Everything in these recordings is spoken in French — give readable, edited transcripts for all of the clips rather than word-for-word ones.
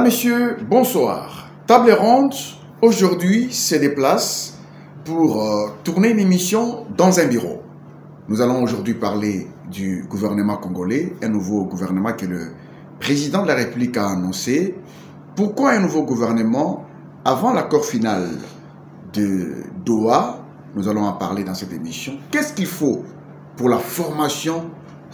Messieurs, bonsoir. Table ronde, aujourd'hui, se déplace pour tourner une émission dans un bureau. Nous allons aujourd'hui parler du gouvernement congolais, un nouveau gouvernement que le président de la République a annoncé. Pourquoi un nouveau gouvernement? Avant l'accord final de Doha, nous allons en parler dans cette émission. Qu'est-ce qu'il faut pour la formation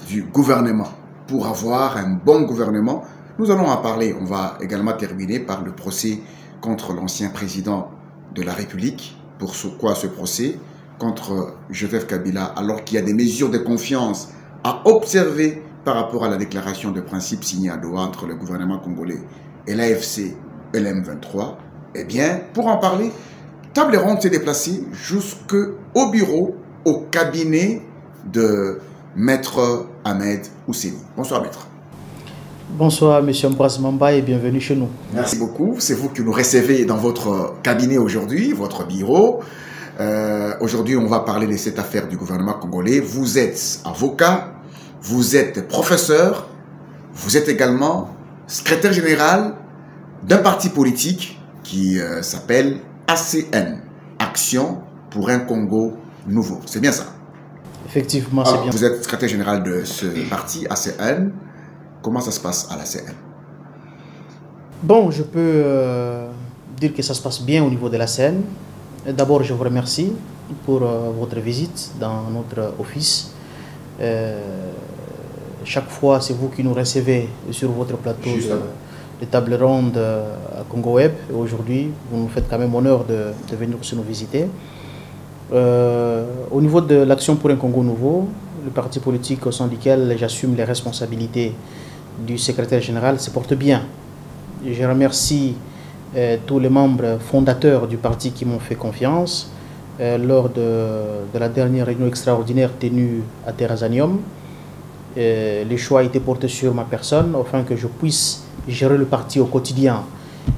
du gouvernement? Pour avoir un bon gouvernement, nous allons en parler. On va également terminer par le procès contre l'ancien président de la République. Pourquoi ce procès contre Joseph Kabila, alors qu'il y a des mesures de confiance à observer par rapport à la déclaration de principe signée à Doha entre le gouvernement congolais et l'AFC et l'M23. Eh bien, pour en parler, Table ronde s'est déplacée jusqu'au bureau, au cabinet de Maître Ahmed Ousseni. Bonsoir, Maître. Bonsoir, Monsieur Ambroise Mamba, et bienvenue chez nous. Merci beaucoup. C'est vous qui nous recevez dans votre cabinet aujourd'hui, votre bureau. Aujourd'hui, on va parler de cette affaire du gouvernement congolais. Vous êtes avocat, vous êtes professeur, vous êtes également secrétaire général d'un parti politique qui s'appelle ACN, Action pour un Congo Nouveau. C'est bien ça? Effectivement, c'est bien. Vous êtes secrétaire général de ce parti ACN. Comment ça se passe à l'ACN? Bon, je peux dire que ça se passe bien au niveau de l'ACN. D'abord, je vous remercie pour votre visite dans notre office. Chaque fois, c'est vous qui nous recevez sur votre plateau de table ronde à Congo Web. Aujourd'hui, vous nous faites quand même honneur de venir nous visiter. Au niveau de l'Action pour un Congo Nouveau, le parti politique au sein duquel j'assume les responsabilités du secrétaire général se porte bien. Je remercie tous les membres fondateurs du parti qui m'ont fait confiance lors de la dernière réunion extraordinaire tenue à Terrazanium. Les choix étaient portés sur ma personne afin que je puisse gérer le parti au quotidien.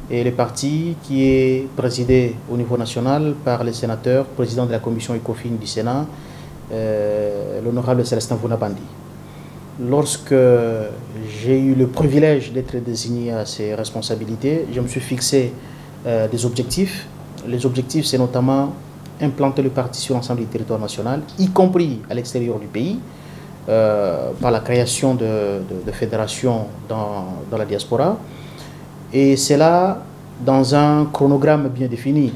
Et le parti qui est présidé au niveau national par le sénateur, président de la commission ECOFIN du Sénat, l'honorable Célestin Vounabandi. Lorsque j'ai eu le privilège d'être désigné à ces responsabilités, je me suis fixé des objectifs. Les objectifs, c'est notamment implanter le parti sur l'ensemble du territoire national, y compris à l'extérieur du pays, par la création de fédérations dans la diaspora. Et c'est là, dans un chronogramme bien défini,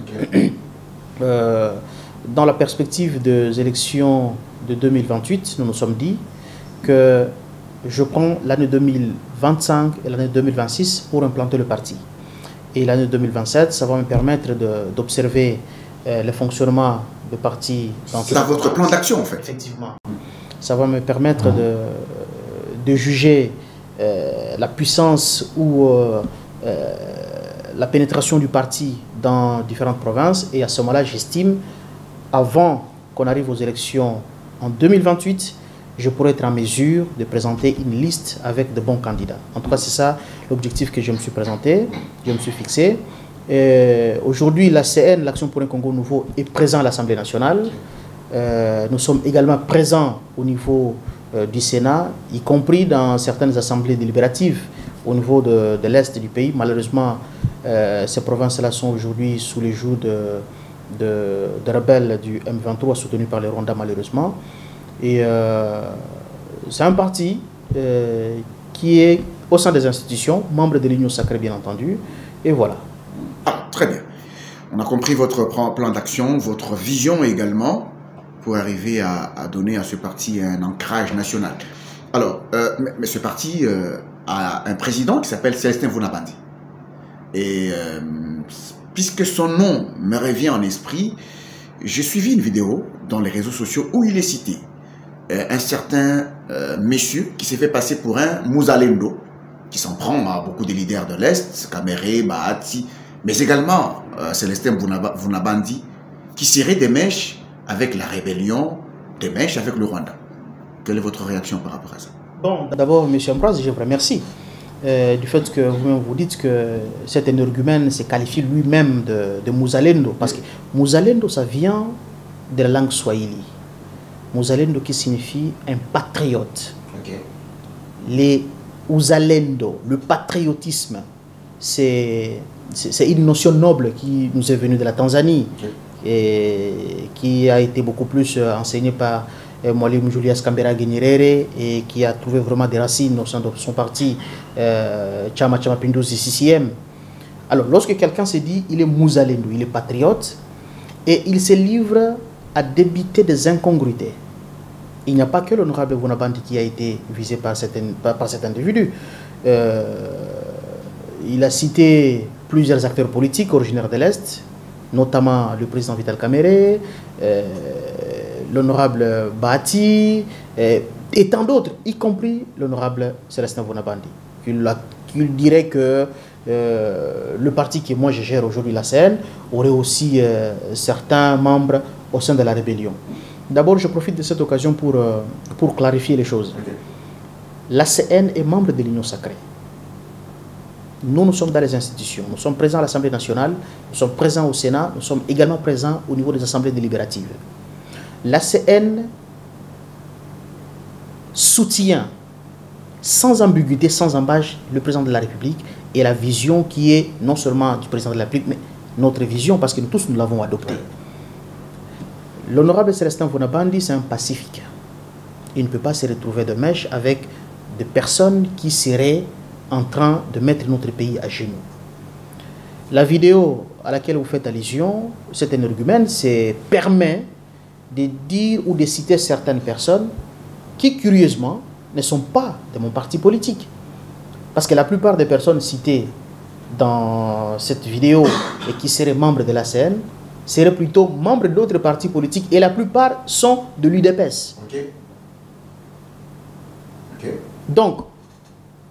dans la perspective des élections de 2028, nous nous sommes dit que je prends l'année 2025 et l'année 2026 pour implanter le parti. Et l'année 2027, ça va me permettre d'observer le fonctionnement du parti. C'est dans votre plan d'action, en fait. Effectivement. Ça va me permettre de juger la puissance ou la pénétration du parti dans différentes provinces. Et à ce moment-là, j'estime, avant qu'on arrive aux élections en 2028, je pourrais être en mesure de présenter une liste avec de bons candidats. En tout cas, c'est ça l'objectif que je me suis présenté, je me suis fixé. Aujourd'hui, l'ACN, l'Action pour un Congo Nouveau, est présent à l'Assemblée nationale. Nous sommes également présents au niveau du Sénat, y compris dans certaines assemblées délibératives au niveau de l'Est du pays. Malheureusement, ces provinces-là sont aujourd'hui sous les joues de rebelles du M23 soutenus par les Rwandais, malheureusement. Et c'est un parti qui est au sein des institutions, membre de l'Union sacrée, bien entendu. Et voilà. Ah, très bien. On a compris votre plan d'action, votre vision également, pour arriver à donner à ce parti un ancrage national. Alors, mais ce parti a un président qui s'appelle Célestin Vounabandi. Et puisque son nom me revient en esprit, j'ai suivi une vidéo dans les réseaux sociaux où il est cité un certain monsieur qui s'est fait passer pour un Muzalendo, qui s'en prend à beaucoup de leaders de l'Est, Kamere, Bahati, mais également Célestin Vounabandi, qui serait des mèches avec la rébellion, des mèches avec le Rwanda. Quelle est votre réaction par rapport à ça? Bon, d'abord, M. Ambroise, je vous remercie du fait que vous-même vous dites que cet énergumène se qualifie lui-même de Muzalendo, parce que Muzalendo, ça vient de la langue swahili. Muzalendo qui signifie un patriote. Okay. Les Uzalendo, le patriotisme, c'est une notion noble qui nous est venue de la Tanzanie et qui a été beaucoup plus enseignée par Mwalimu Julius Kambarage Nyerere et qui a trouvé vraiment des racines au sein de son parti Chama cha Mapinduzi CCM. Alors, lorsque quelqu'un se dit il est Muzalendo, il est patriote, et il se livre à débiter des incongruités. Il n'y a pas que l'honorable Vonabandi qui a été visé par cet individu. Il a cité plusieurs acteurs politiques originaires de l'Est, notamment le président Vital Kamerhe, l'honorable Bahati, et tant d'autres, y compris l'honorable Célestin Vonabandi, qui dirait que le parti que moi je gère aujourd'hui, la CN, aurait aussi certains membres au sein de la rébellion. D'abord, je profite de cette occasion pour clarifier les choses. La CN est membre de l'Union sacrée. Nous sommes dans les institutions. Nous sommes présents à l'Assemblée nationale, nous sommes présents au Sénat, nous sommes également présents au niveau des assemblées délibératives. La CN soutient sans ambiguïté, sans embâche, le président de la République et la vision qui est non seulement du président de la République, mais notre vision, parce que nous tous, nous l'avons adoptée. L'honorable Célestin Vonabandi, c'est un pacifique. Il ne peut pas se retrouver de mèche avec des personnes qui seraient en train de mettre notre pays à genoux. La vidéo à laquelle vous faites allusion, cet énergumène, permet de dire ou de citer certaines personnes qui, curieusement, ne sont pas de mon parti politique. Parce que la plupart des personnes citées dans cette vidéo et qui seraient membres de la CN seraient plutôt membres d'autres partis politiques et la plupart sont de l'UDPS. Donc,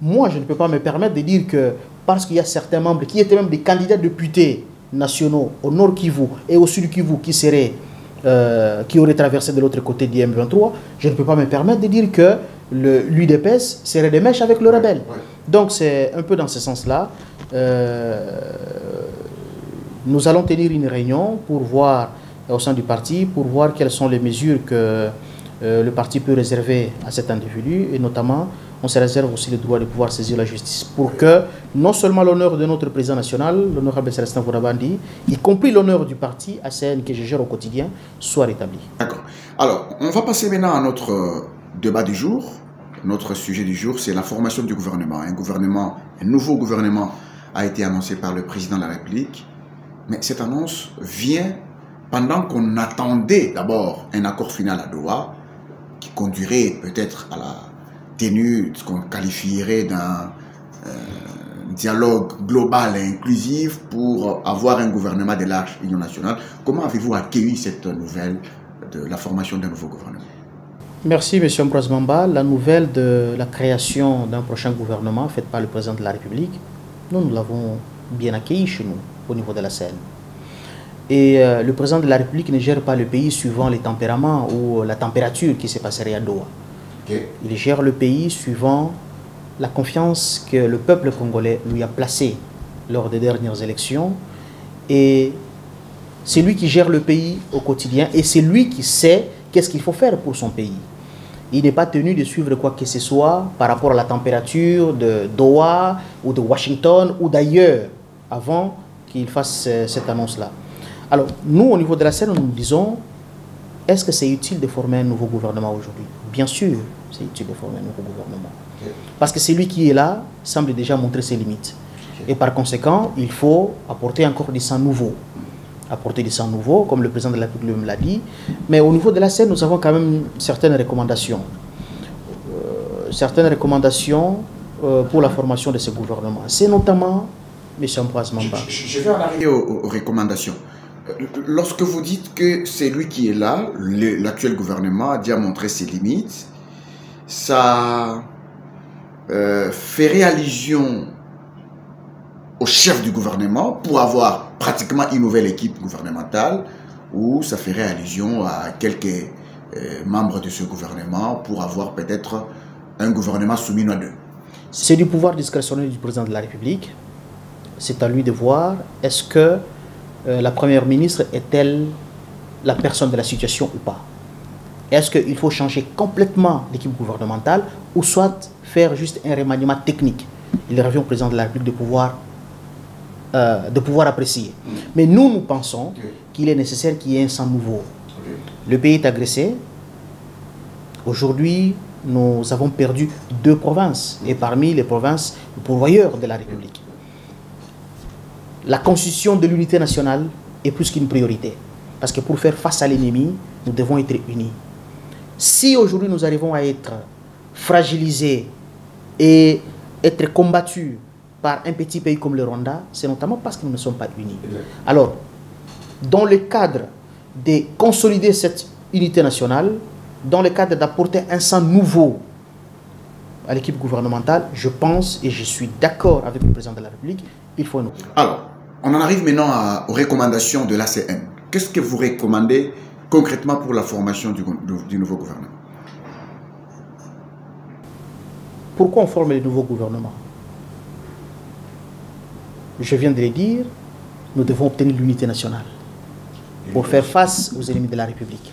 moi, je ne peux pas me permettre de dire que parce qu'il y a certains membres qui étaient même des candidats députés nationaux au Nord Kivu et au Sud Kivu qui auraient traversé de l'autre côté du M23, je ne peux pas me permettre de dire que l'UDPS serait des mèches avec le rebelle. Donc c'est un peu dans ce sens-là. Nous allons tenir une réunion pour voir, au sein du parti, pour voir quelles sont les mesures que le parti peut réserver à cet individu, et notamment on se réserve aussi le droit de pouvoir saisir la justice pour que non seulement l'honneur de notre président national, l'honorable Célestin Vonabandi, y compris l'honneur du parti ACN que je gère au quotidien, soit rétabli. D'accord. Alors, on va passer maintenant à notre débat du jour. Notre sujet du jour, c'est la formation du gouvernement. Un nouveau gouvernement a été annoncé par le président de la République. Mais cette annonce vient pendant qu'on attendait d'abord un accord final à Doha qui conduirait peut-être à la tenue de ce qu'on qualifierait d'un dialogue global et inclusif pour avoir un gouvernement de large union nationale. Comment avez-vous accueilli cette nouvelle de la formation d'un nouveau gouvernement? Merci, M. Ambroise Mamba. La nouvelle de la création d'un prochain gouvernement faite par le président de la République, nous l'avons bien accueilli chez nous, au niveau de la scène. Et le président de la République ne gère pas le pays suivant les tempéraments ou la température qui se passerait à Doha. Il gère le pays suivant la confiance que le peuple congolais lui a placée lors des dernières élections. Et c'est lui qui gère le pays au quotidien et c'est lui qui sait qu'est-ce qu'il faut faire pour son pays. Il n'est pas tenu de suivre quoi que ce soit par rapport à la température de Doha ou de Washington ou d'ailleurs avant qu'il fasse cette annonce-là. Alors, nous, au niveau de la scène, nous nous disons, est-ce que c'est utile de former un nouveau gouvernement aujourd'hui? Bien sûr, c'est utile de former un nouveau gouvernement. Parce que celui qui est là semble déjà montrer ses limites. Et par conséquent, il faut apporter encore du sang nouveau. Apporter du sang nouveau, comme le président de la République l'a dit. Mais au niveau de la scène, nous avons quand même certaines recommandations. Pour la formation de ce gouvernement. C'est notamment M. Ambroise Mamba. Je vais en arriver aux recommandations. Lorsque vous dites que c'est lui qui est là, l'actuel gouvernement a déjà montré ses limites, ça ferait allusion au chef du gouvernement pour avoir pratiquement une nouvelle équipe gouvernementale, ou ça ferait allusion à quelques membres de ce gouvernement pour avoir peut-être un gouvernement soumis à deux. C'est du pouvoir discrétionnaire du président de la République. C'est à lui de voir, est-ce que la première ministre est-elle la personne de la situation ou pas? Est-ce qu'il faut changer complètement l'équipe gouvernementale ou soit faire juste un remaniement technique? Il revient au président de la République de pouvoir de pouvoir apprécier. Mais nous pensons qu'il est nécessaire qu'il y ait un sang nouveau. Le pays est agressé. Aujourd'hui, nous avons perdu 2 provinces, et parmi les provinces, le pourvoyeur de la République. La constitution de l'unité nationale est plus qu'une priorité. Parce que pour faire face à l'ennemi, nous devons être unis. Si aujourd'hui nous arrivons à être fragilisés et être combattus par un petit pays comme le Rwanda, c'est notamment parce que nous ne sommes pas unis. Alors, dans le cadre de consolider cette unité nationale, dans le cadre d'apporter un sang nouveau à l'équipe gouvernementale, je pense et je suis d'accord avec le président de la République, il faut nous. Alors, on en arrive maintenant aux recommandations de l'ACN. Qu'est-ce que vous recommandez concrètement pour la formation du nouveau gouvernement? Pourquoi on forme le nouveau gouvernement? Je viens de le dire, nous devons obtenir l'unité nationale pour faire face aux ennemis de la République.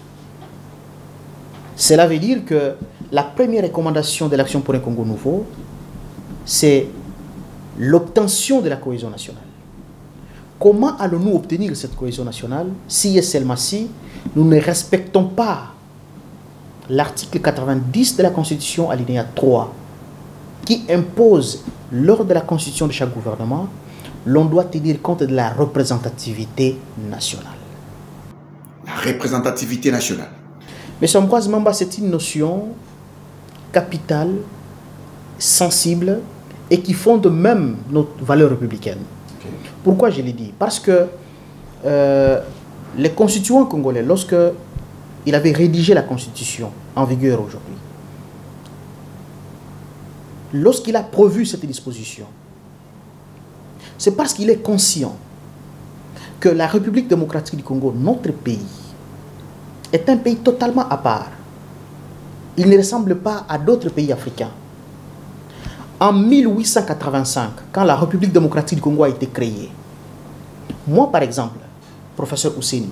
Cela veut dire que la première recommandation de l'Action pour un Congo nouveau, c'est l'obtention de la cohésion nationale. Comment allons-nous obtenir cette cohésion nationale si et seulement si nous ne respectons pas l'article 90 de la Constitution, alinéa 3, qui impose, lors de la constitution de chaque gouvernement, l'on doit tenir compte de la représentativité nationale. La représentativité nationale. Mais Ambroise Mamba, c'est une notion capitale, sensible et qui fonde même notre valeur républicaine. Okay. Pourquoi je l'ai dit? Parce que les constituants congolais, lorsqu'il avait rédigé la constitution en vigueur aujourd'hui, lorsqu'il a prévu cette disposition, c'est parce qu'il est conscient que la République démocratique du Congo, notre pays, est un pays totalement à part. Il ne ressemble pas à d'autres pays africains. En 1885, quand la République démocratique du Congo a été créée, moi par exemple, professeur Ouseni,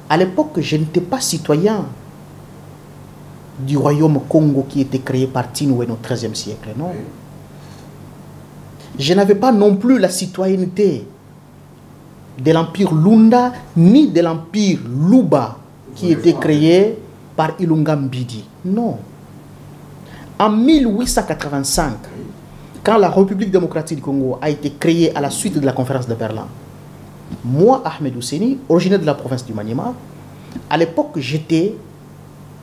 à l'époque, je n'étais pas citoyen du royaume Congo qui était créé par Tinoué au XIIIe siècle, non. Je n'avais pas non plus la citoyenneté de l'empire Lunda ni de l'empire Luba qui était créé par Ilunga Mbidi. Non. En 1885, quand la République démocratique du Congo a été créée à la suite de la conférence de Berlin, moi, Ahmed Ouseni, originaire de la province du Maniema, à l'époque, j'étais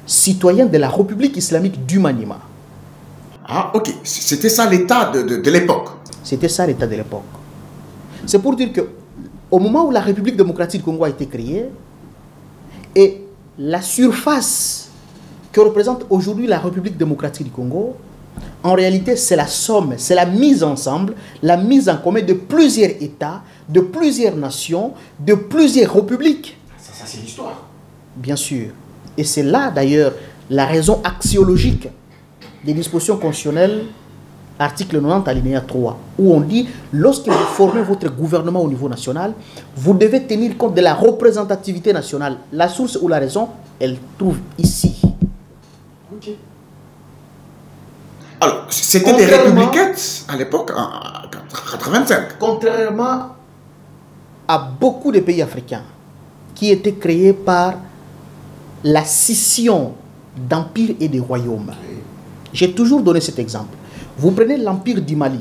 citoyen de la République islamique du Maniema. Ah, ok. C'était ça l'état de l'époque. C'était ça l'état de l'époque. C'est pour dire que au moment où la République démocratique du Congo a été créée, et la surface que représente aujourd'hui la République démocratique du Congo, en réalité, c'est la somme, c'est la mise ensemble, la mise en commun de plusieurs États, de plusieurs nations, de plusieurs républiques. Ça c'est l'histoire. Bien sûr. Et c'est là, d'ailleurs, la raison axiologique des dispositions constitutionnelles, article 90, alinéa 3, où on dit, lorsque vous formez votre gouvernement au niveau national, vous devez tenir compte de la représentativité nationale. La source ou la raison, elle trouve ici. Ok. Alors, c'était des républicains à l'époque, en 85. Contrairement à beaucoup de pays africains qui étaient créés par la scission d'empires et de royaumes. J'ai toujours donné cet exemple. Vous prenez l'empire du Mali.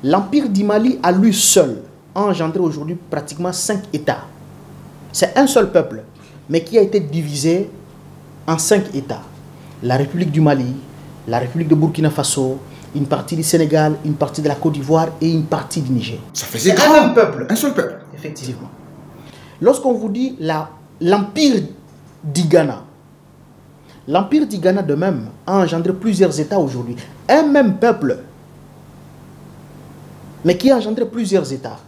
L'empire du Mali, à lui seul, a engendré aujourd'hui pratiquement 5 États. C'est un seul peuple, mais qui a été divisé en 5 États. La République du Mali, la République de Burkina Faso, une partie du Sénégal, une partie de la Côte d'Ivoire et une partie du Niger. Ça faisait un peuple. Un seul peuple. Effectivement. Lorsqu'on vous dit l'empire du Ghana, l'empire du Ghana de même a engendré plusieurs États aujourd'hui. Un même peuple, mais qui a engendré plusieurs États.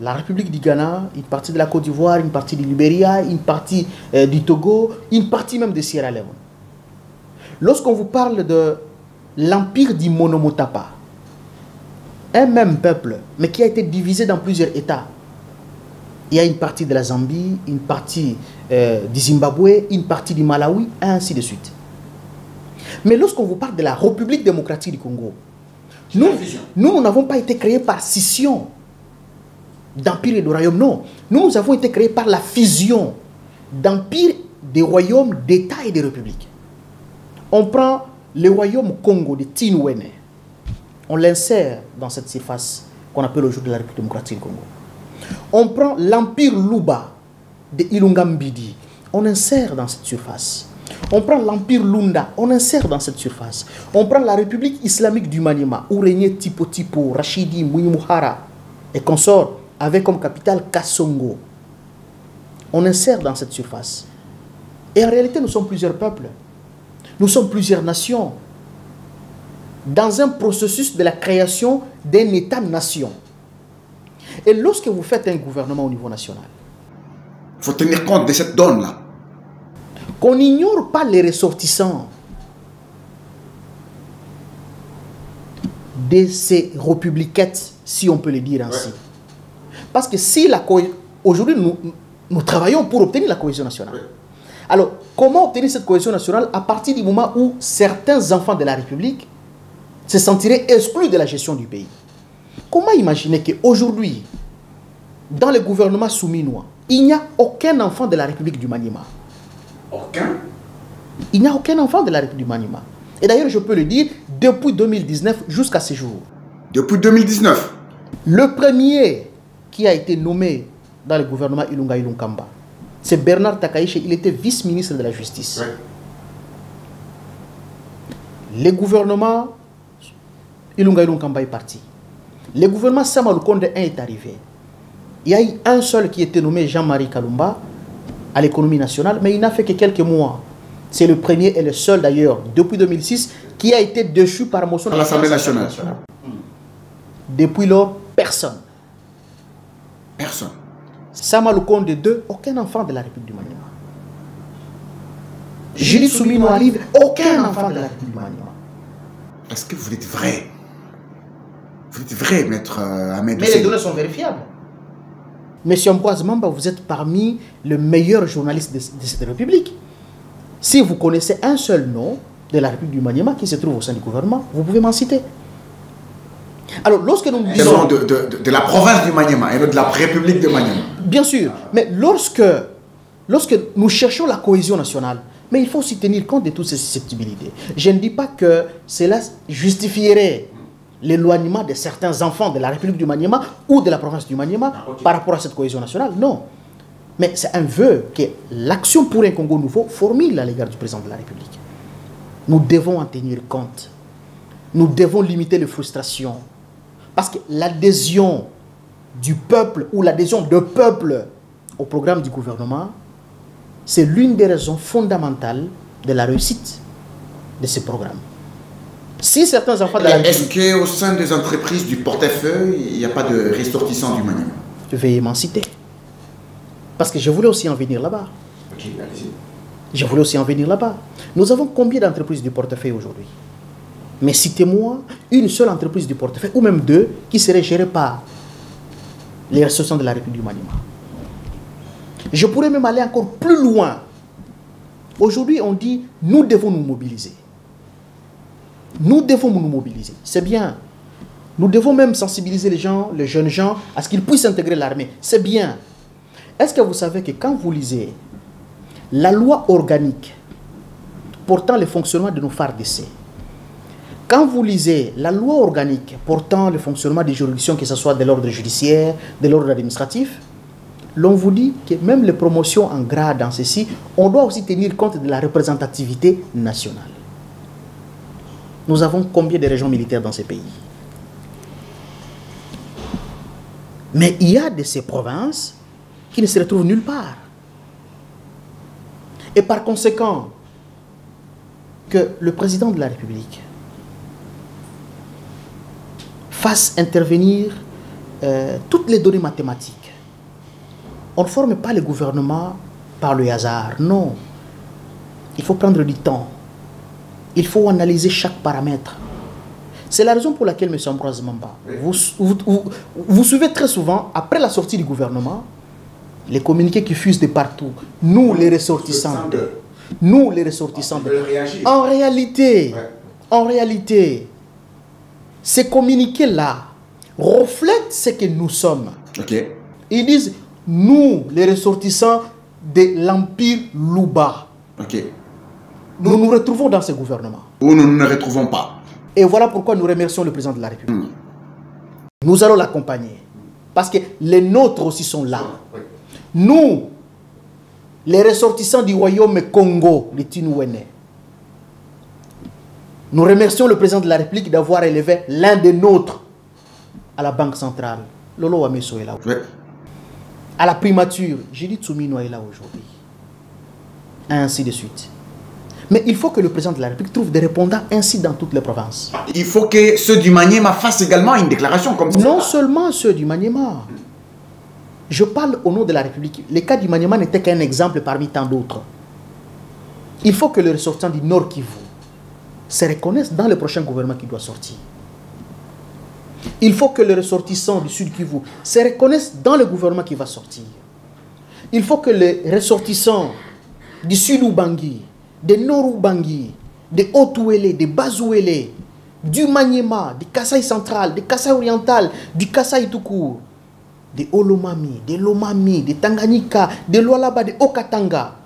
La République du Ghana, une partie de la Côte d'Ivoire, une partie du Libéria, une partie du Togo, une partie même de Sierra Leone. Lorsqu'on vous parle de l'empire du Monomotapa, un même peuple, mais qui a été divisé dans plusieurs États. Il y a une partie de la Zambie, une partie du Zimbabwe, une partie du Malawi, et ainsi de suite. Mais lorsqu'on vous parle de la République démocratique du Congo, Nous n'avons pas été créés par scission d'empire et de royaume, non. Nous avons été créés par la fusion d'empire, des royaumes, d'États et des républiques. On prend le royaume Congo de Tinwene, on l'insère dans cette surface qu'on appelle aujourd'hui la République démocratique du Congo. On prend l'empire Luba de Ilungambidi, on insère dans cette surface. On prend l'empire Lunda, on insère dans cette surface. On prend la République islamique du Maniema, où régnait Tipo Tipo, Rachidi, Mouimuhara et consorts, avec comme capitale Kassongo. On insère dans cette surface. Et en réalité, nous sommes plusieurs peuples. Nous sommes plusieurs nations. Dans un processus de la création d'un État-nation. Et lorsque vous faites un gouvernement au niveau national, il faut tenir compte de cette donne-là. Qu'on n'ignore pas les ressortissants de ces républiquettes, si on peut le dire ainsi. Ouais. Parce que si aujourd'hui, nous travaillons pour obtenir la cohésion nationale. Ouais. Alors, comment obtenir cette cohésion nationale à partir du moment où certains enfants de la République se sentiraient exclus de la gestion du pays? Comment imaginer qu'aujourd'hui, dans le gouvernement souminois, il n'y a aucun enfant de la République du Maniema? Aucun? Il n'y a aucun enfant de la République du Maniema. Et d'ailleurs, je peux le dire, depuis 2019 jusqu'à ce jour. Depuis 2019? Le premier qui a été nommé dans le gouvernement Ilunga Ilunkamba, c'est Bernard Takaiche, il était vice-ministre de la Justice. Ouais. Le gouvernement Ilunga Ilunkamba est parti. Le gouvernement Samalukonde 1 est arrivé. Il y a eu un seul qui était nommé Jean-Marie Kalumba à l'économie nationale, mais il n'a fait que quelques mois. C'est le premier et le seul d'ailleurs, depuis 2006, qui a été déchu par motion à l'Assemblée nationale. Depuis lors, personne. Personne. Samalukonde 2, aucun enfant de la République du Maniema. Julie Soumino arrive, aucun enfant de la République du Maniema. Est-ce que vous êtes vrai? Vous êtes vrai, maître Ahmed? Mais les données sont vérifiables. Monsieur Ambroise Mamba, vous êtes parmi les meilleurs journalistes de cette République. Si vous connaissez un seul nom de la République du Maniema qui se trouve au sein du gouvernement, vous pouvez m'en citer. Alors, lorsque nous disons... de la province du Maniema et de la République de Maniema. Bien sûr, mais lorsque nous cherchons la cohésion nationale, mais il faut aussi tenir compte de toutes ces susceptibilités. Je ne dis pas que cela justifierait l'éloignement de certains enfants de la République du Maniema ou de la province du Maniema par rapport à cette cohésion nationale. Non. Mais c'est un vœu que l'action pour un Congo nouveau formule à l'égard du président de la République. Nous devons en tenir compte. Nous devons limiter les frustrations. Parce que l'adhésion du peuple ou l'adhésion de peuple au programme du gouvernement, c'est l'une des raisons fondamentales de la réussite de ce programme. Si certains enfants de la République... Est-ce qu'au sein des entreprises du portefeuille, il n'y a pas de ressortissants du Maniema? Veuillez m'en citer. Parce que je voulais aussi en venir là-bas. Ok, allez-y. Je voulais aussi en venir là-bas. Nous avons combien d'entreprises du portefeuille aujourd'hui? Mais citez-moi une seule entreprise du portefeuille, ou même deux, qui serait gérée par les ressortissants de la République du Maniema. Je pourrais même aller encore plus loin. Aujourd'hui, on dit, nous devons nous mobiliser. Nous devons nous mobiliser. C'est bien. Nous devons même sensibiliser les gens, les jeunes gens, à ce qu'ils puissent intégrer l'armée. C'est bien. Est-ce que vous savez que quand vous lisez la loi organique portant le fonctionnement de nos FARDC, quand vous lisez la loi organique portant le fonctionnement des juridictions, que ce soit de l'ordre judiciaire, de l'ordre administratif, l'on vous dit que même les promotions en grade dans ceci, on doit aussi tenir compte de la représentativité nationale. Nous avons combien de régions militaires dans ces pays? Mais il y a de ces provinces qui ne se retrouvent nulle part. Et par conséquent, que le président de la République fasse intervenir toutes les données mathématiques. On ne forme pas le gouvernement par le hasard, non. Il faut prendre du temps. Il faut analyser chaque paramètre. C'est la raison pour laquelle, M. Ambroise Mamba, vous suivez très souvent, après la sortie du gouvernement, les communiqués qui fusent de partout. Nous, les ressortissants. Nous, les ressortissants. En réalité, Ces communiqués-là reflètent ce que nous sommes. Okay. Ils disent, nous, les ressortissants de l'Empire Louba, Okay. nous nous retrouvons dans ce gouvernement. Ou nous ne retrouvons pas. Et voilà pourquoi nous remercions le président de la République. Nous allons l'accompagner. Parce que les nôtres aussi sont là. Nous, les ressortissants du royaume Congo, les Tinouénais, nous remercions le président de la République d'avoir élevé l'un des nôtres à la Banque centrale. Lolo Wameso est là. Oui. À la primature, Jili Tsumino est là aujourd'hui. Ainsi de suite. Mais il faut que le président de la République trouve des répondants ainsi dans toutes les provinces. Il faut que ceux du Maniema fassent également une déclaration comme ça. Non seulement ceux du Maniema. Je parle au nom de la République. Le cas du Maniema n'était qu'un exemple parmi tant d'autres. Il faut que les ressortissants du Nord Kivu se reconnaissent dans le prochain gouvernement qui doit sortir. Il faut que les ressortissants du Sud Kivu se reconnaissent dans le gouvernement qui va sortir. Il faut que les ressortissants du Sud Ubangi, de Nord Ubangi, de Haut-Ouélé, de Bas-Ouélé, du Maniema, du Kasaï central, du Kasaï oriental, du Kasaï tout court, de Olomami, de Lomami, de Tanganyika, de Lualaba, de Okatanga,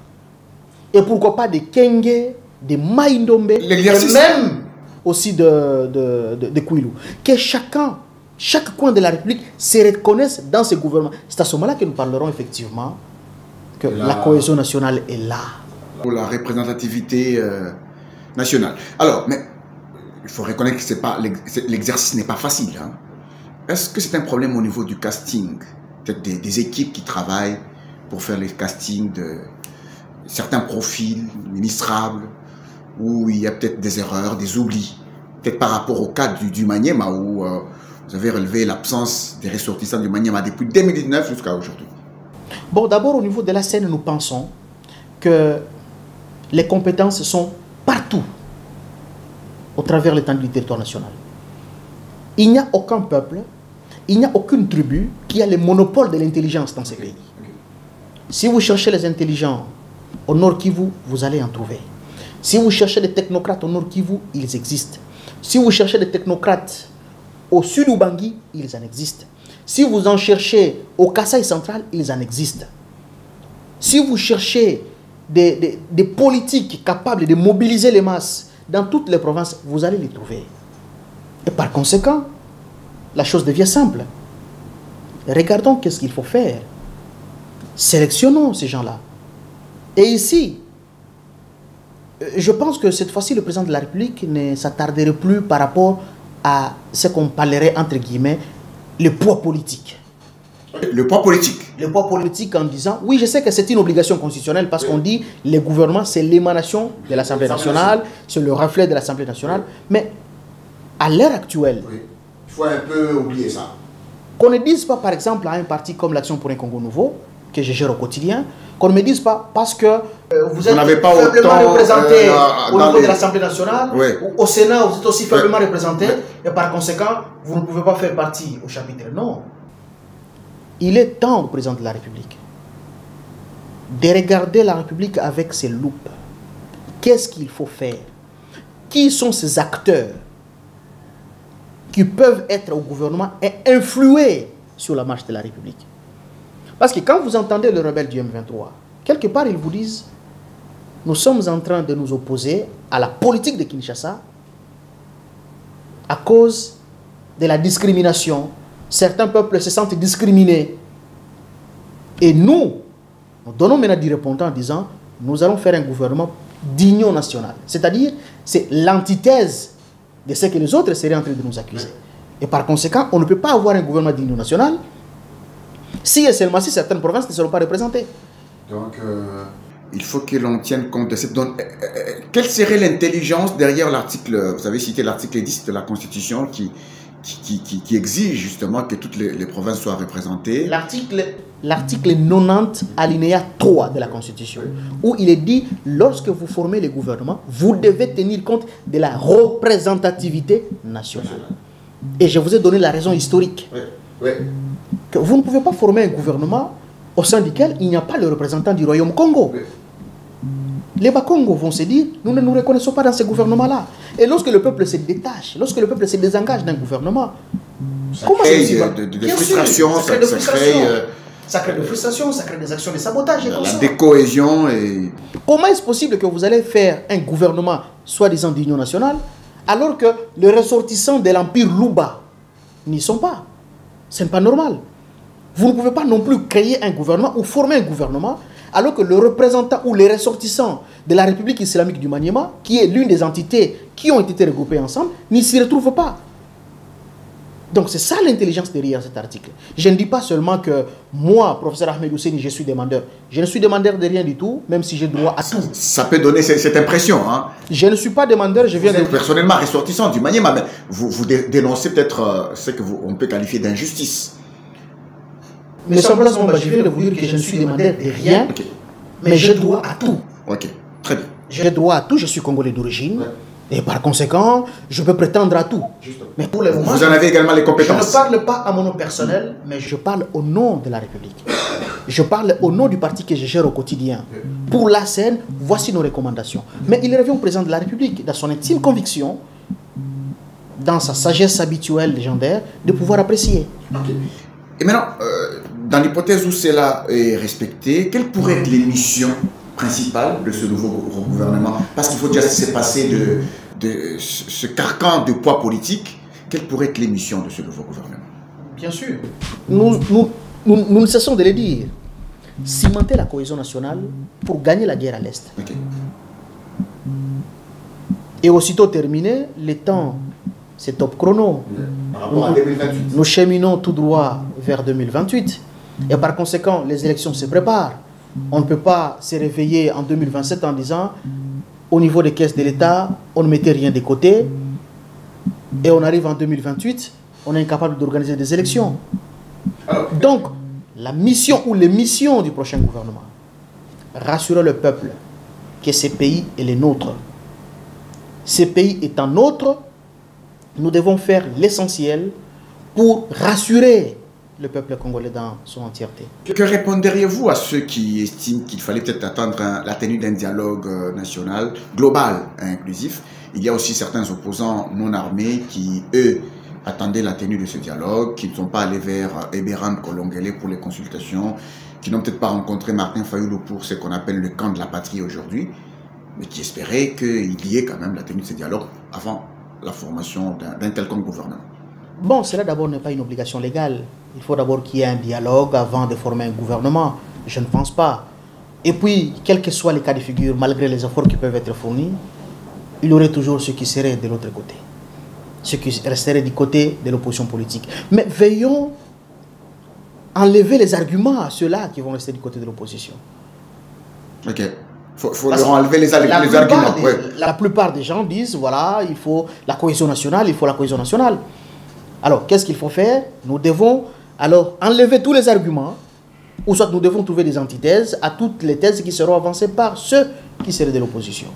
et pourquoi pas de Kenge, de Maïndombe, et même aussi de Kouilou. Que chacun, chaque coin de la République se reconnaisse dans ce gouvernement. C'est à ce moment-là que nous parlerons effectivement que la cohésion nationale est là. Pour la représentativité nationale. Alors, mais il faut reconnaître que l'exercice n'est pas facile. Hein. Est-ce que c'est un problème au niveau du casting? Peut-être des équipes qui travaillent pour faire les castings de certains profils ministrables, où il y a peut-être des erreurs, des oublis. Peut-être par rapport au cas du Maniema, où vous avez relevé l'absence des ressortissants du Maniema depuis 2019 jusqu'à aujourd'hui. Bon, d'abord, au niveau de la scène, nous pensons que les compétences sont partout au travers l'étendue du territoire national. Il n'y a aucun peuple, il n'y a aucune tribu qui a le monopole de l'intelligence dans ces pays. Si vous cherchez les intelligents au Nord Kivu, vous allez en trouver. Si vous cherchez des technocrates au Nord Kivu, ils existent. Si vous cherchez des technocrates au Sud Ubangi, ils en existent. Si vous en cherchez au Kasaï central, ils en existent. Si vous cherchez des politiques capables de mobiliser les masses dans toutes les provinces, vous allez les trouver. Et par conséquent, la chose devient simple. Regardons qu'est-ce qu'il faut faire. Sélectionnons ces gens-là. Et ici, je pense que cette fois-ci, le président de la République ne s'attarderait plus par rapport à ce qu'on parlerait, entre guillemets, le poids politique. Le poids politique. Le poids politique en disant, oui, je sais que c'est une obligation constitutionnelle parce qu'on dit le gouvernement, c'est l'émanation de l'Assemblée nationale, c'est le reflet de l'Assemblée nationale. Mais à l'heure actuelle, il faut un peu oublier ça. Qu'on ne dise pas, par exemple, à un parti comme l'Action pour un Congo Nouveau, que je gère au quotidien, qu'on ne me dise pas parce que vous êtes pas faiblement représenté au niveau de l'Assemblée nationale, ou au Sénat, vous êtes aussi faiblement représenté, et par conséquent, vous ne pouvez pas faire partie au chapitre. Non. Il est temps au président de la République de regarder la République avec ses loupes. Qu'est-ce qu'il faut faire? Qui sont ces acteurs qui peuvent être au gouvernement et influer sur la marche de la République? Parce que quand vous entendez les rebelles du M23, quelque part ils vous disent, nous sommes en train de nous opposer à la politique de Kinshasa à cause de la discrimination. Certains peuples se sentent discriminés. Et nous donnons maintenant du répondant en disant, nous allons faire un gouvernement d'union nationale. C'est-à-dire, c'est l'antithèse de ce que les autres seraient en train de nous accuser. Et par conséquent, on ne peut pas avoir un gouvernement d'union nationale si et seulement si certaines provinces ne seront pas représentées. Donc, il faut que l'on tienne compte de cette... Donc, quelle serait l'intelligence derrière l'article, vous avez cité l'article 10 de la Constitution qui exige justement que toutes les provinces soient représentées. L'article 90 alinéa 3 de la Constitution, où il est dit, lorsque vous formez les gouvernements, vous devez tenir compte de la représentativité nationale. Et je vous ai donné la raison historique. Que vous ne pouvez pas former un gouvernement au sein duquel il n'y a pas le représentant du Royaume Congo. Les Bakongos vont se dire, nous ne nous reconnaissons pas dans ce gouvernement-là. Et lorsque le peuple se détache, lorsque le peuple se désengage d'un gouvernement, comment crée de frustration, ça crée de frustration, ça crée des actions de sabotage. La décohésion. Et... Comment est-ce possible que vous allez faire un gouvernement soi-disant d'union nationale alors que les ressortissants de l'empire Louba n'y sont pas? Ce n'est pas normal. Vous ne pouvez pas non plus créer un gouvernement ou former un gouvernement alors que le représentant ou les ressortissants de la République islamique du Maniema, qui est l'une des entités qui ont été regroupées ensemble, n'y s'y retrouvent pas. Donc c'est ça l'intelligence derrière cet article. Je ne dis pas seulement que moi, professeur Ahmed Husseini, je suis demandeur. Je ne suis demandeur de rien du tout, même si j'ai droit à tout. Ça peut donner cette impression. Hein. Je ne suis pas demandeur, je viens vous êtes personnellement ressortissant du Maniema, mais vous dénoncez peut-être ce qu'on peut qualifier d'injustice. Mais simplement, je viens de vous dire que je ne suis demandeur de rien, mais j'ai droit à tout. Ok, très bien. J'ai droit à tout, je suis congolais d'origine. Ouais. Et par conséquent, je peux prétendre à tout. Justement. Mais pour le moment, vous en avez également les compétences. Je ne parle pas à mon nom personnel, mais je parle au nom de la République. Je parle au nom du parti que je gère au quotidien. Pour la scène, voici nos recommandations. Mais il revient au président de la République, dans son intime conviction, dans sa sagesse habituelle légendaire, de pouvoir apprécier. Okay. Et maintenant, dans l'hypothèse où cela est respecté, quelle pourrait être l'émission principale de ce nouveau gouvernement? Parce qu'il faut déjà se passer de ce carcan de poids politique. Quelle pourrait être l'émission de ce nouveau gouvernement? Bien sûr. Nous ne cessons de le dire. Cimenter la cohésion nationale pour gagner la guerre à l'Est. Okay. Et aussitôt terminé, le temps, c'est top chrono. Nous cheminons tout droit vers 2028. Et par conséquent, les élections se préparent. On ne peut pas se réveiller en 2027 en disant, au niveau des caisses de l'État, on ne mettait rien de côté. Et on arrive en 2028, on est incapable d'organiser des élections. Donc, la mission ou les missions du prochain gouvernement, rassurer le peuple que ce pays est le nôtre. Ce pays étant nôtre, nous devons faire l'essentiel pour rassurer le peuple congolais dans son entièreté. Que répondriez-vous à ceux qui estiment qu'il fallait peut-être attendre la tenue d'un dialogue national, global et inclusif? Il y a aussi certains opposants non armés qui, eux, attendaient la tenue de ce dialogue, qui ne sont pas allés vers Eberhard Kolongele pour les consultations, qui n'ont peut-être pas rencontré Martin Fayulu pour ce qu'on appelle le camp de la patrie aujourd'hui, mais qui espéraient qu'il y ait quand même la tenue de ce dialogue avant la formation d'un quelconque gouvernement. Bon, cela d'abord n'est pas une obligation légale. Il faut d'abord qu'il y ait un dialogue avant de former un gouvernement. Je ne pense pas. Et puis, quels que soient les cas de figure, malgré les efforts qui peuvent être fournis, il y aurait toujours ceux qui seraient de l'autre côté. Ceux qui resteraient du côté de l'opposition politique. Mais veillons à enlever les arguments à ceux-là qui vont rester du côté de l'opposition. Ok. Il faut leur enlever les arguments. La plupart des gens disent, voilà, il faut la cohésion nationale, il faut la cohésion nationale. Alors, qu'est-ce qu'il faut faire? Nous devons alors enlever tous les arguments, ou soit nous devons trouver des antithèses à toutes les thèses qui seront avancées par ceux qui seraient de l'opposition.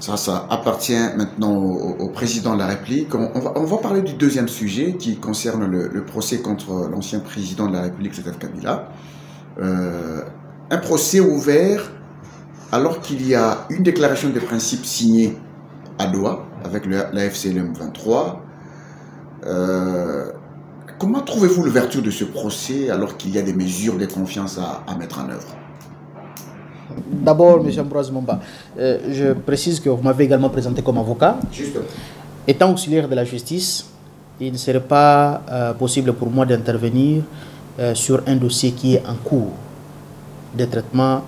Ça appartient maintenant au président de la République. On va parler du deuxième sujet qui concerne le procès contre l'ancien président de la République, Joseph Kabila. Un procès ouvert alors qu'il y a une déclaration de principe signée à Doha avec la FCLM 23. Comment trouvez-vous l'ouverture de ce procès alors qu'il y a des mesures de confiance à mettre en œuvre? D'abord, M. Ambroise Momba, je précise que vous m'avez également présenté comme avocat. Justement. Étant auxiliaire de la justice, il ne serait pas possible pour moi d'intervenir sur un dossier qui est en cours de traitement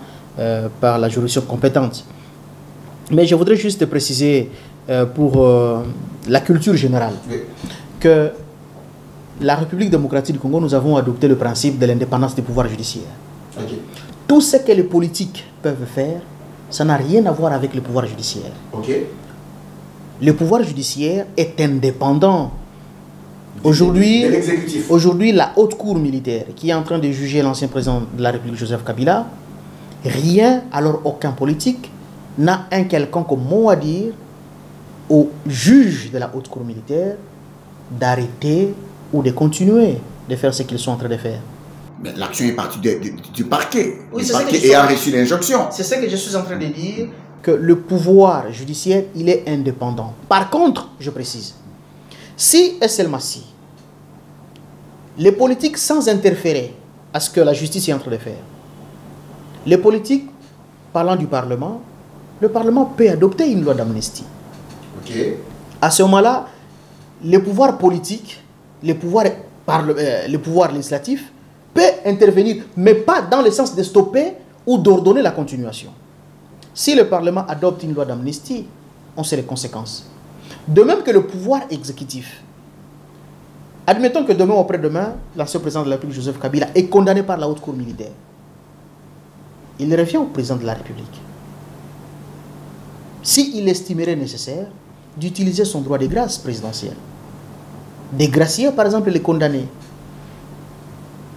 par la juridiction compétente. Mais je voudrais juste préciser pour la culture générale que la République démocratique du Congo, nous avons adopté le principe de l'indépendance du pouvoir judiciaire. Okay. Tout ce que les politiques peuvent faire, ça n'a rien à voir avec le pouvoir judiciaire. Okay. Le pouvoir judiciaire est indépendant. Aujourd'hui, la haute cour militaire qui est en train de juger l'ancien président de la République, Joseph Kabila, rien, alors aucun politique, n'a un quelconque mot à dire au juge de la haute cour militaire d'arrêter ou de continuer de faire ce qu'ils sont en train de faire. Mais l'action est partie du parquet. Oui, le parquet a reçu l'injonction. C'est ce que je suis en train de dire, que le pouvoir judiciaire, il est indépendant. Par contre, je précise, si et seulement si, les politiques, sans interférer à ce que la justice est en train de faire, les politiques, parlant du Parlement, le Parlement peut adopter une loi d'amnistie. Okay. À ce moment-là, les pouvoirs politiques, les pouvoirs législatifs peuvent intervenir, mais pas dans le sens de stopper ou d'ordonner la continuation. Si le Parlement adopte une loi d'amnistie, on sait les conséquences. De même que le pouvoir exécutif. Admettons que demain ou après-demain, l'ancien président de la République, Joseph Kabila, est condamné par la haute cour militaire. Il revient au président de la République, s'il estimerait nécessaire, d'utiliser son droit de grâce présidentiel. Dégracier, par exemple, les condamnés.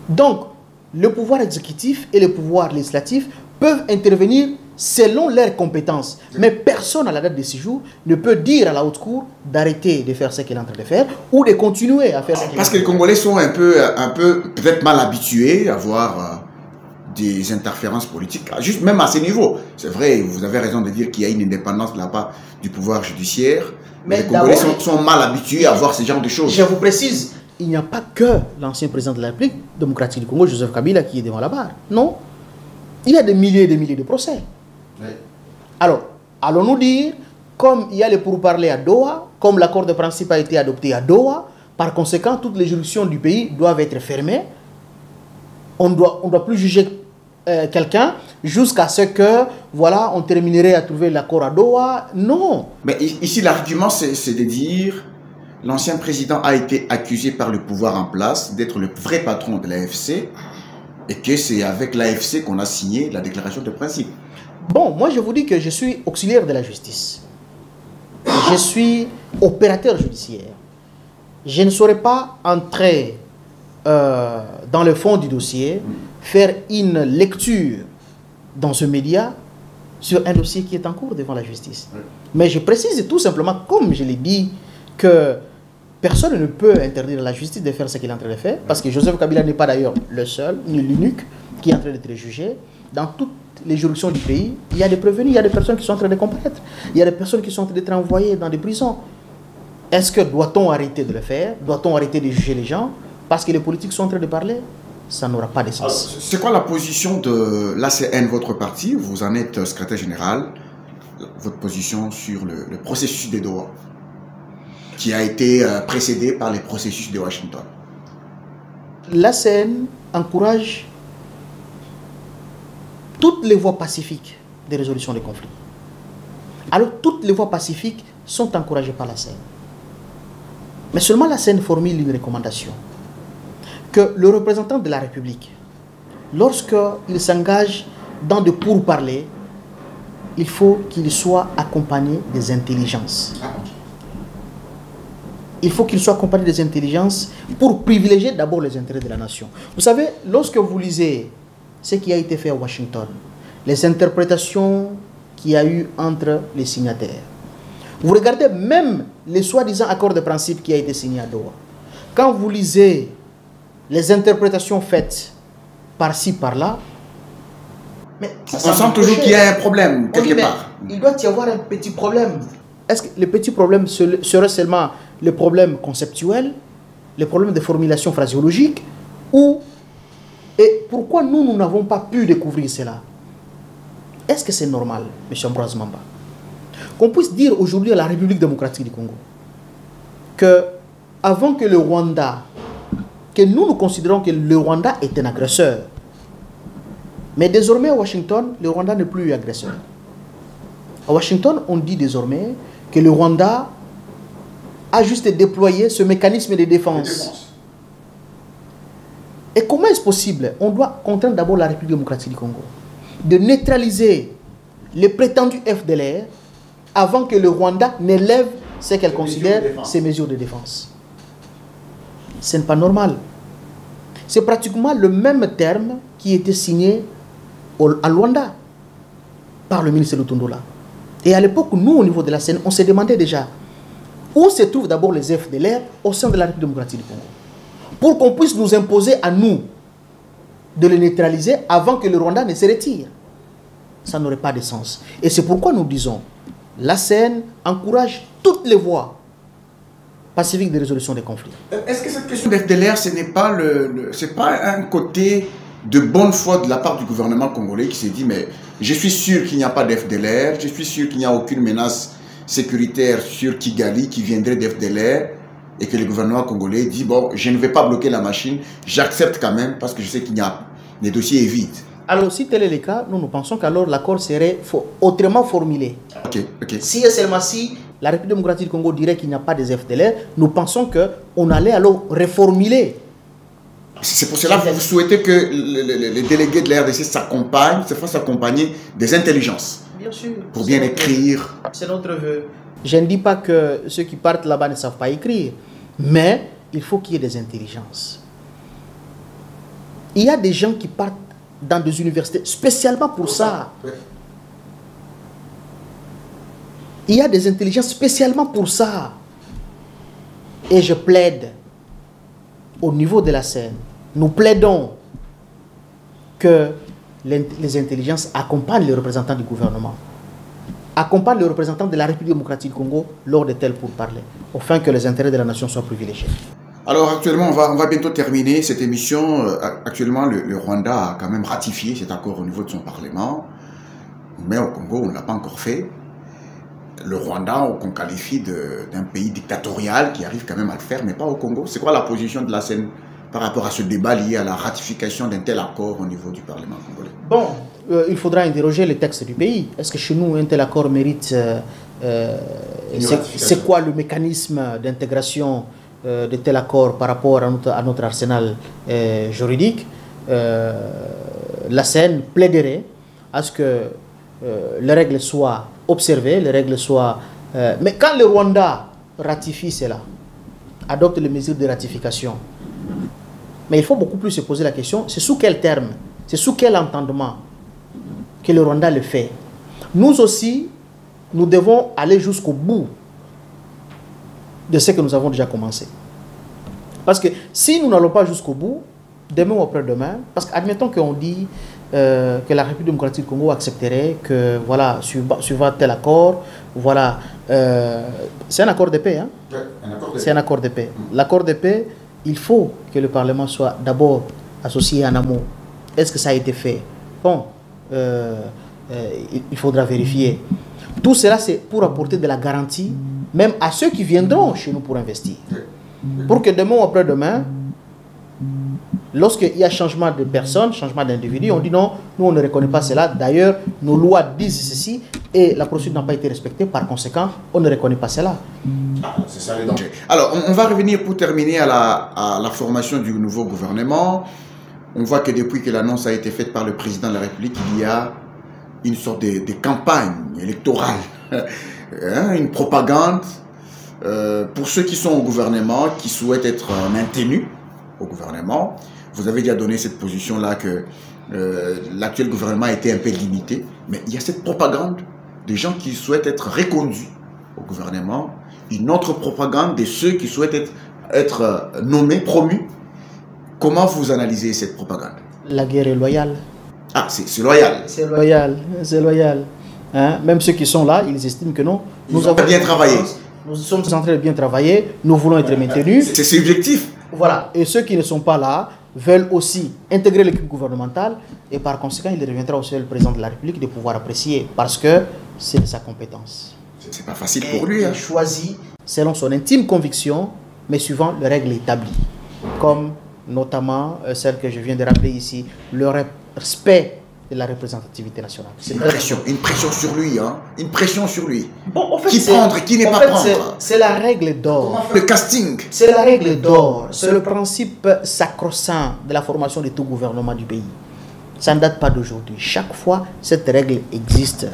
Donc, le pouvoir exécutif et le pouvoir législatif peuvent intervenir selon leurs compétences. Mais personne, à la date de ce jour, ne peut dire à la haute cour d'arrêter de faire ce qu'elle est en train de faire ou de continuer à faire ce qu'elle est en train de faire. Parce que les Congolais sont un peu peut-être mal habitués à voir des interférences politiques, juste même à ce niveau. C'est vrai, vous avez raison de dire qu'il y a une indépendance là-bas du pouvoir judiciaire, mais les Congolais sont mal habitués à voir ce genre de choses. Je vous précise, il n'y a pas que l'ancien président de la République démocratique du Congo, Joseph Kabila, qui est devant la barre. Non. Il y a des milliers et des milliers de procès. Oui. Alors, allons-nous dire, comme il y a les pourparlers à Doha, comme l'accord de principe a été adopté à Doha, par conséquent, toutes les juridictions du pays doivent être fermées. On doit plus juger quelqu'un jusqu'à ce que, voilà, on terminerait à trouver l'accord à Doha. Non. Mais ici, l'argument, c'est de dire l'ancien président a été accusé par le pouvoir en place d'être le vrai patron de l'AFC et que c'est avec l'AFC qu'on a signé la déclaration de principe. Bon, moi, je vous dis que je suis auxiliaire de la justice. Je suis opérateur judiciaire. Je ne saurais pas entrer dans le fond du dossier, faire une lecture dans ce média sur un dossier qui est en cours devant la justice. Mais je précise tout simplement, comme je l'ai dit, que personne ne peut interdire à la justice de faire ce qu'il est en train de faire, parce que Joseph Kabila n'est pas d'ailleurs le seul, ni l'unique, qui est en train d'être jugé. Dans toutes les juridictions du pays, il y a des prévenus, il y a des personnes qui sont en train de comparaître, il y a des personnes qui sont en train d'être envoyées dans des prisons. Est-ce que doit-on arrêter de le faire? Doit-on arrêter de juger les gens parce que les politiques sont en train de parler? Ça n'aura pas de sens. C'est quoi la position de l'ACN, votre parti? Vous en êtes secrétaire général. Votre position sur le processus de Doha, qui a été précédé par les processus de Washington? L'ACN encourage toutes les voies pacifiques de résolution des conflits. Alors, toutes les voies pacifiques sont encouragées par l'ACN. Mais seulement l'ACN formule une recommandation que le représentant de la République, lorsqu'il s'engage dans des pourparlers, il faut qu'il soit accompagné des intelligences. Il faut qu'il soit accompagné des intelligences pour privilégier d'abord les intérêts de la nation. Vous savez, lorsque vous lisez ce qui a été fait à Washington, les interprétations qu'il y a eu entre les signataires, vous regardez même les soi-disant accords de principe qui a été signé à Doha. Quand vous lisez les interprétations faites par-ci, par-là, mais on sent toujours qu'il y a un problème quelque part. Il doit y avoir un petit problème. Est-ce que le petit problème serait seulement le problème conceptuel, le problème de formulation phraséologique, ou et pourquoi nous n'avons pas pu découvrir cela? Est-ce que c'est normal, M. Ambroise Mamba, qu'on puisse dire aujourd'hui à la République démocratique du Congo que avant que le Rwanda, que nous considérons que le Rwanda est un agresseur, mais désormais à Washington, le Rwanda n'est plus agresseur. À Washington, on dit désormais que le Rwanda a juste déployé ce mécanisme de défense. Et comment est-ce possible? On doit contraindre d'abord la République démocratique du Congo de neutraliser les prétendus FDLR avant que le Rwanda n'élève ce qu'elle considère ses mesures de défense. Ce n'est pas normal. C'est pratiquement le même terme qui était signé à Luanda par le ministre Lutondola. Et à l'époque, nous, au niveau de la scène, on se demandait déjà où se trouvent d'abord les FDLR au sein de la République démocratique du Congo, pour qu'on puisse nous imposer à nous de le neutraliser avant que le Rwanda ne se retire. Ça n'aurait pas de sens. Et c'est pourquoi nous disons, la CN encourage toutes les voies pacifiques de résolution des conflits. Est-ce que cette question d'FDLR, ce n'est pas, c'est pas un côté de bonne foi de la part du gouvernement congolais qui s'est dit, mais je suis sûr qu'il n'y a pas d'FDLR, je suis sûr qu'il n'y a aucune menace sécuritaire sur Kigali qui viendrait d'FDLR, et que le gouvernement congolais dit, bon, je ne vais pas bloquer la machine, j'accepte quand même parce que je sais qu'il y a des dossiers vides. Alors, si tel est le cas, nous pensons qu'alors l'accord serait autrement formulé. Ok. Si et seulement si la République démocratique du Congo dirait qu'il n'y a pas des FDLR, nous pensons qu'on allait alors reformuler. C'est pour cela que vous souhaitez que les délégués de la RDC s'accompagnent, se fassent accompagner des intelligences. Bien sûr. Pour bien écrire. C'est notre vœu. Je ne dis pas que ceux qui partent là-bas ne savent pas écrire, mais il faut qu'il y ait des intelligences. Il y a des gens qui partent dans des universités spécialement pour ça. Il y a des intelligences spécialement pour ça. Et je plaide au niveau de la scène. Nous plaidons que les intelligences accompagnent les représentants du gouvernement, accompagnent les représentants de la République démocratique du Congo lors de tels pourparlers, afin que les intérêts de la nation soient privilégiés. Alors actuellement, on va bientôt terminer cette émission. Actuellement, le Rwanda a quand même ratifié cet accord au niveau de son Parlement. Mais au Congo, on ne l'a pas encore fait. Le Rwanda, qu'on qualifie d'un pays dictatorial qui arrive quand même à le faire, mais pas au Congo. C'est quoi la position de la scène par rapport à ce débat lié à la ratification d'un tel accord au niveau du Parlement congolais? Bon, il faudra interroger les textes du pays. Est-ce que chez nous, un tel accord mérite... c'est quoi le mécanisme d'intégration de tel accord par rapport à notre arsenal juridique? La scène plaiderait à ce que les règles soient observées, les règles soient... mais quand le Rwanda ratifie cela, adopte les mesures de ratification, mais il faut beaucoup plus se poser la question, c'est sous quel terme, c'est sous quel entendement que le Rwanda le fait. Nous aussi, nous devons aller jusqu'au bout de ce que nous avons déjà commencé. Parce que si nous n'allons pas jusqu'au bout, demain ou après-demain, parce qu'admettons qu'on dit que la République démocratique du Congo accepterait que, voilà, suivant tel accord, voilà, c'est un accord de paix, hein? C'est un accord de paix. L'accord de paix, il faut que le Parlement soit d'abord associé en amont. Est-ce que ça a été fait? Bon, il faudra vérifier. Tout cela, c'est pour apporter de la garantie, même à ceux qui viendront chez nous pour investir. Pour que demain ou après-demain, lorsqu'il y a changement de personnes, changement d'individus, on dit non, nous on ne reconnaît pas cela. D'ailleurs, nos lois disent ceci et la procédure n'a pas été respectée. Par conséquent, on ne reconnaît pas cela. C'est ça le danger. Alors, on va revenir pour terminer à la formation du nouveau gouvernement. On voit que depuis que l'annonce a été faite par le président de la République, il y a une sorte de campagne électorale, une propagande pour ceux qui sont au gouvernement, qui souhaitent être maintenus au gouvernement. Vous avez déjà donné cette position-là que l'actuel gouvernement a été un peu limité, mais il y a cette propagande des gens qui souhaitent être reconduits au gouvernement, une autre propagande de ceux qui souhaitent être nommés, promus. Comment vous analysez cette propagande? La guerre est loyale. Ah, c'est loyal. C'est loyal, c'est loyal. Hein? Même ceux qui sont là, ils estiment que non. Nous avons bien travaillé. Nous sommes en train de bien travailler, nous voulons être maintenus. C'est subjectif. Voilà. Et ceux qui ne sont pas là veulent aussi intégrer l'équipe gouvernementale et par conséquent, il reviendra au seul président de la République de pouvoir apprécier parce que c'est de sa compétence. C'est pas facile pour lui. Il choisit selon son intime conviction, mais suivant les règles établies. Comme notamment celle que je viens de rappeler ici, le respect de la représentativité nationale. Une pression sur lui, hein? Une pression sur lui. Bon, en fait, qui prendre, qui n'est pas prendre. C'est la règle d'or. Le casting. C'est la règle d'or. C'est le principe sacro-saint de la formation de tout gouvernement du pays. Ça ne date pas d'aujourd'hui. Chaque fois, cette règle existe.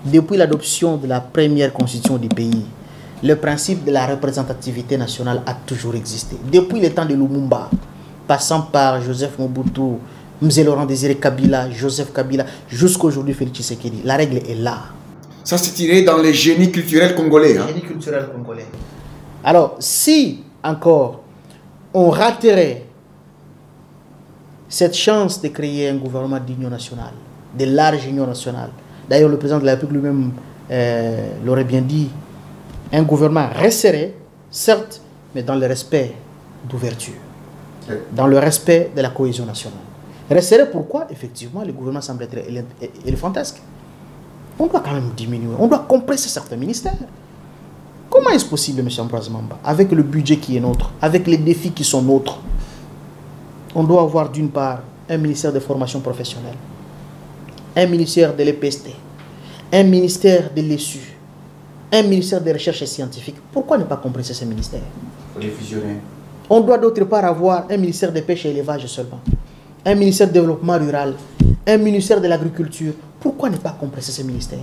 Depuis l'adoption de la première constitution du pays, le principe de la représentativité nationale a toujours existé. Depuis le temps de Lumumba, passant par Joseph Mobutu, Mzee Laurent Désiré Kabila, Joseph Kabila, jusqu'à aujourd'hui Félix Tshisekedi. La règle est là. Ça s'est tiré dans les génies culturels congolais. Hein? Génie culturel congolais. Alors, si encore on raterait cette chance de créer un gouvernement d'union nationale, de large union nationale. D'ailleurs, le président de la République lui-même l'aurait bien dit, un gouvernement resserré, certes, mais dans le respect d'ouverture, dans le respect de la cohésion nationale. Resserré, pourquoi? Effectivement, le gouvernement semble être éléphantesque. On doit quand même diminuer, on doit compresser certains ministères. Comment est-ce possible, M. Ambroise Mamba, avec le budget qui est nôtre, avec les défis qui sont nôtres? On doit avoir d'une part un ministère de formation professionnelle, un ministère de l'EPST, un ministère de l'ESU, un ministère de recherche scientifique. Pourquoi ne pas compresser ces ministères? Il faut les fusionner. On doit d'autre part avoir un ministère de pêche et élevage seulement, un ministère de développement rural, un ministère de l'agriculture. Pourquoi ne pas compresser ces ministères?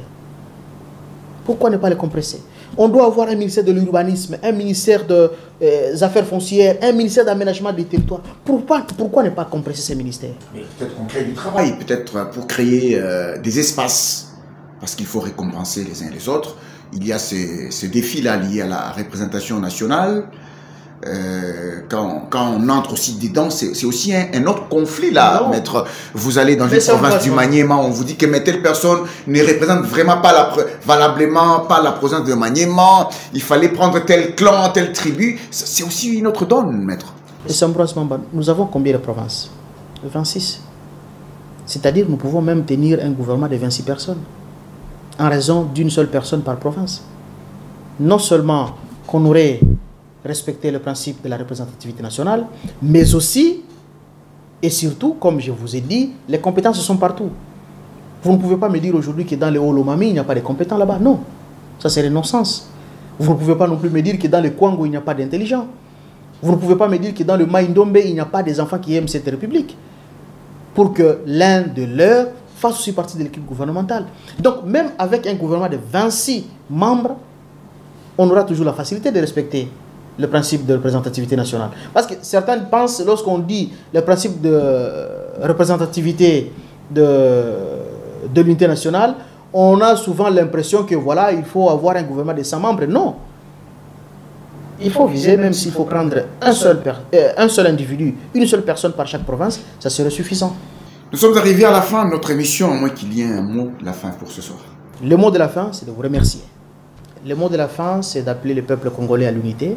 Pourquoi ne pas les compresser? On doit avoir un ministère de l'urbanisme, un ministère des affaires foncières, un ministère d'aménagement des territoires. Pourquoi ne pas compresser ces ministères? Peut-être qu'on crée du travail, peut-être pour créer des espaces, parce qu'il faut récompenser les uns les autres. Il y a ces défis-là liés à la représentation nationale. Quand on entre aussi dedans, c'est aussi un autre conflit là, maître. Vous allez dans une province du Maniema, on vous dit que telle personne ne représente vraiment pas valablement pas la province de Maniema, il fallait prendre tel clan, telle tribu. C'est aussi une autre donne, maître. Et Ambroise Mamba, nous avons combien de provinces? 26. C'est-à-dire nous pouvons même tenir un gouvernement de 26 personnes, en raison d'une seule personne par province. Non seulement qu'on aurait respecté le principe de la représentativité nationale, mais aussi et surtout, comme je vous ai dit, les compétences sont partout. Vous ne pouvez pas me dire aujourd'hui que dans le Haut-Lomami, il n'y a pas de compétents là-bas. Non, ça serait non-sens. Vous ne pouvez pas non plus me dire que dans le Kwango, il n'y a pas d'intelligents. Vous ne pouvez pas me dire que dans le Maïndombe, il n'y a pas des enfants qui aiment cette république. Pour que l'un de leurs fasse aussi partie de l'équipe gouvernementale. Donc, même avec un gouvernement de 26 membres, on aura toujours la facilité de respecter le principe de représentativité nationale. Parce que certains pensent, lorsqu'on dit le principe de représentativité de l'unité nationale, on a souvent l'impression que voilà, il faut avoir un gouvernement de 100 membres. Non. Il faut viser, même s'il faut prendre un seul individu, une seule personne par chaque province, ça serait suffisant. Nous sommes arrivés à la fin de notre émission, à moins qu'il y ait un mot de la fin pour ce soir. Le mot de la fin, c'est de vous remercier. Le mot de la fin, c'est d'appeler le peuple congolais à l'unité.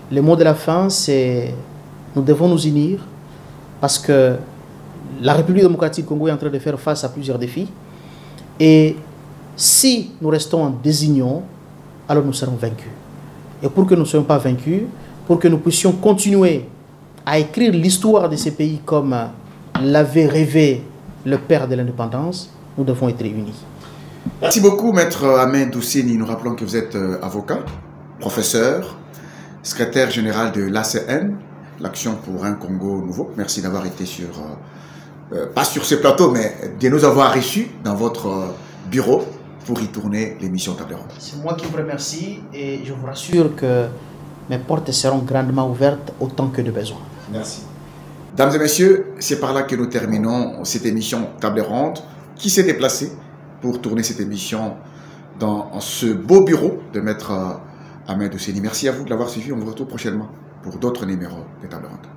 Le mot de la fin, c'est nous devons nous unir parce que la République démocratique du Congo est en train de faire face à plusieurs défis. Et si nous restons en désunion, alors nous serons vaincus. Et pour que nous ne soyons pas vaincus, pour que nous puissions continuer à écrire l'histoire de ces pays comme l'avait rêvé le père de l'indépendance, nous devons être unis. Merci beaucoup, maître Ahmed Ousseni. Nous rappelons que vous êtes avocat, professeur, secrétaire général de l'ACN, l'Action pour un Congo nouveau. Merci d'avoir été pas sur ce plateau, mais de nous avoir reçus dans votre bureau pour y tourner l'émission Table Ronde. C'est moi qui vous remercie et je vous rassure que mes portes seront grandement ouvertes autant que de besoin. Merci. Mesdames et messieurs, c'est par là que nous terminons cette émission Table Ronde qui s'est déplacée pour tourner cette émission dans ce beau bureau de maître Ahmed Ousseni. Merci à vous de l'avoir suivi. On vous retrouve prochainement pour d'autres numéros de Table Ronde.